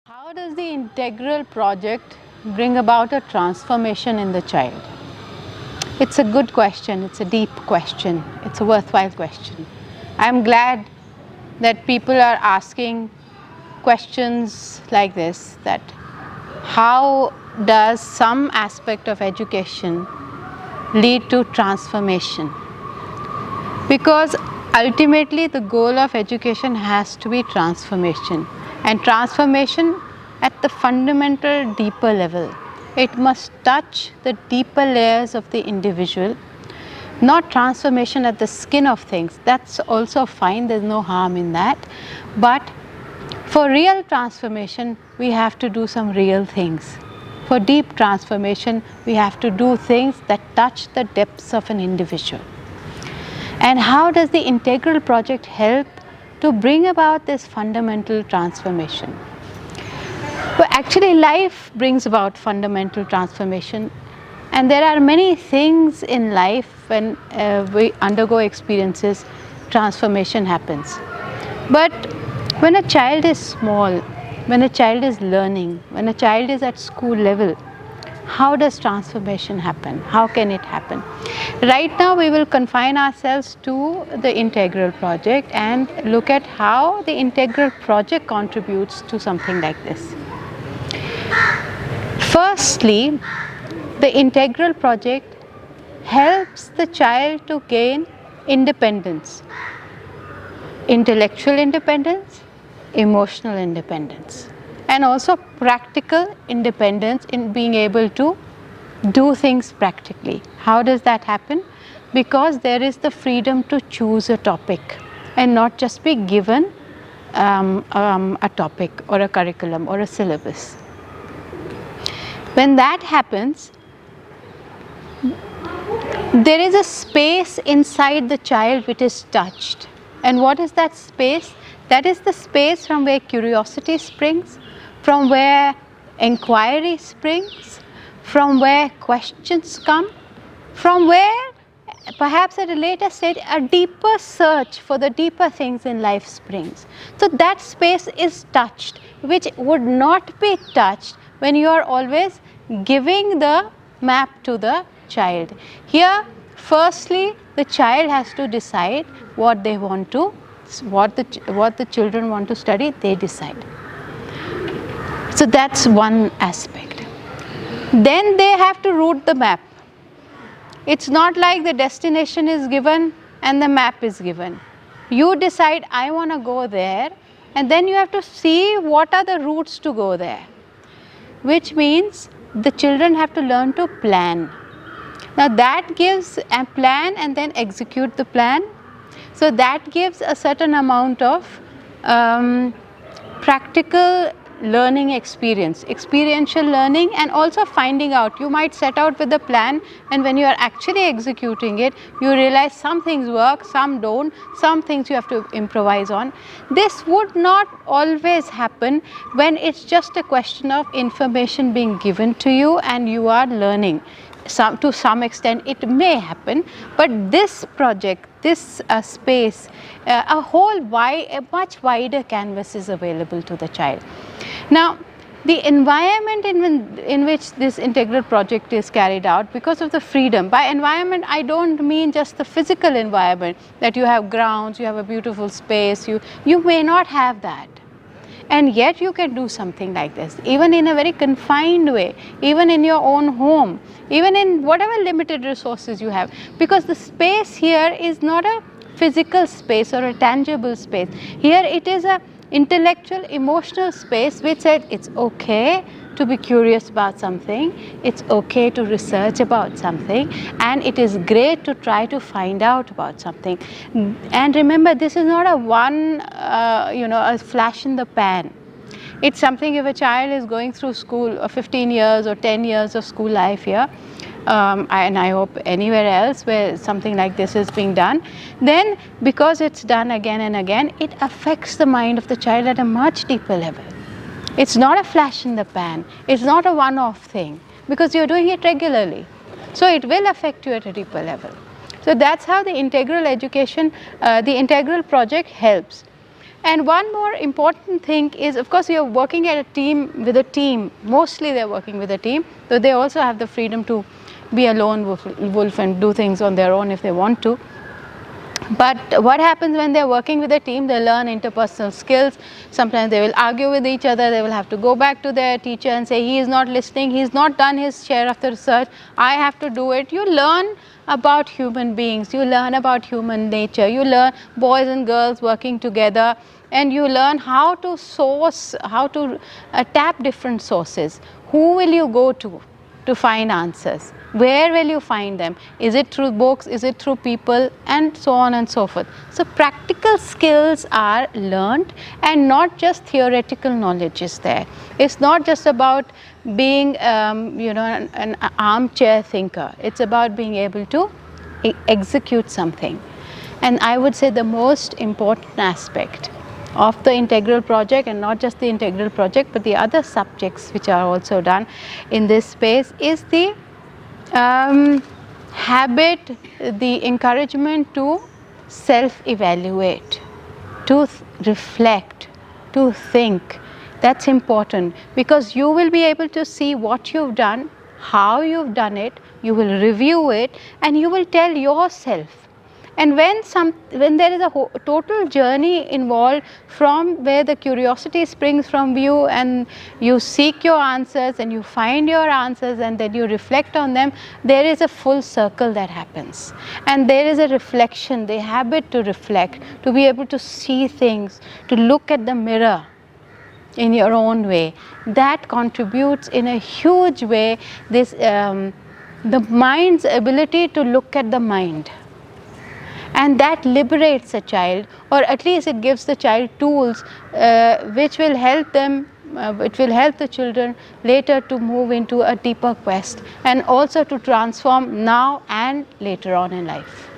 How does the integral project bring about a transformation in the child? It's a good question, it's a deep question, it's a worthwhile question. I'm glad that people are asking questions like this, that how does some aspect of education lead to transformation? Because ultimately the goal of education has to be transformation, and transformation at the fundamental deeper level. It must touch the deeper layers of the individual, not transformation at the skin of things. That's also fine, there's no harm in that. But for real transformation, we have to do some real things. For deep transformation, we have to do things that touch the depths of an individual. And how does the integral project help to bring about this fundamental transformation? Well, actually, life brings about fundamental transformation, and there are many things in life when we undergo experiences, transformation happens. But when a child is small, when a child is learning, when a child is at school level, how does transformation happen? How can it happen? Right now we will confine ourselves to the integral project and look at how the integral project contributes to something like this. Firstly, the integral project helps the child to gain independence, intellectual independence, emotional independence, and also practical independence in being able to do things practically. How does that happen? Because there is the freedom to choose a topic and not just be given a topic or a curriculum or a syllabus. When that happens, there is a space inside the child which is touched. And what is that space? That is the space from where curiosity springs, from where inquiry springs, from where questions come, from where perhaps at a later stage a deeper search for the deeper things in life springs. So that space is touched, which would not be touched when you are always giving the map to the child. Here, firstly, the child has to decide what they want to, what the children want to study, they decide. So that's one aspect. Then they have to route the map. It's not like the destination is given and the map is given. You decide, I want to go there, and then you have to see what are the routes to go there, which means the children have to learn to plan. Now that gives a plan and then execute the plan. So that gives a certain amount of practical learning experience, experiential learning, and also finding out. You might set out with a plan, and when you are actually executing it, you realize some things work, some don't, some things you have to improvise on. This would not always happen when it's just a question of information being given to you and you are learning. To some extent it may happen, but this project, this space, a much wider canvas is available to the child. Now, the environment in which this integral project is carried out, because of the freedom. By environment, I don't mean just the physical environment, that you have grounds, you have a beautiful space, you may not have that. And yet you can do something like this, even in a very confined way, even in your own home, even in whatever limited resources you have. Because the space here is not a physical space or a tangible space. Here it is a intellectual, emotional space which said it's okay to be curious about something, it's okay to research about something, and it is great to try to find out about something. And remember, this is not a flash in the pan. It's something, if a child is going through school 15 years or 10 years of school life here, and I hope anywhere else where something like this is being done, then because it's done again and again, it affects the mind of the child at a much deeper level. It's not a flash in the pan, it's not a one-off thing, because you're doing it regularly. So it will affect you at a deeper level. So that's how the integral education, the integral project helps. And one more important thing is, of course, you're working at a team with a team. Mostly they're working with a team, though they also have the freedom to be a lone wolf and do things on their own if they want to. But what happens when they're working with a team? They learn interpersonal skills. Sometimes they will argue with each other. They will have to go back to their teacher and say, he is not listening, he's not done his share of the research, I have to do it. You learn about human beings, you learn about human nature, you learn boys and girls working together, and you learn how to source, how to tap different sources. Who will you go to find answers? Where will you find them? Is it through books? Is it through people? And so on and so forth. So practical skills are learned, and not just theoretical knowledge is there. It's not just about being an armchair thinker. It's about being able to execute something. And I would say the most important aspect of the integral project, and not just the integral project but the other subjects which are also done in this space, is the habit, the encouragement to self-evaluate, to reflect, to think. That's important, because you will be able to see what you've done, how you've done it, you will review it, and you will tell yourself. And when there is a total journey involved, from where the curiosity springs from you and you seek your answers and you find your answers and then you reflect on them, there is a full circle that happens. And there is a reflection, the habit to reflect, to be able to see things, to look at the mirror in your own way. That contributes in a huge way this the mind's ability to look at the mind. And that liberates a child, or at least it gives the child tools which will help them, it will help the children later to move into a deeper quest, and also to transform now and later on in life.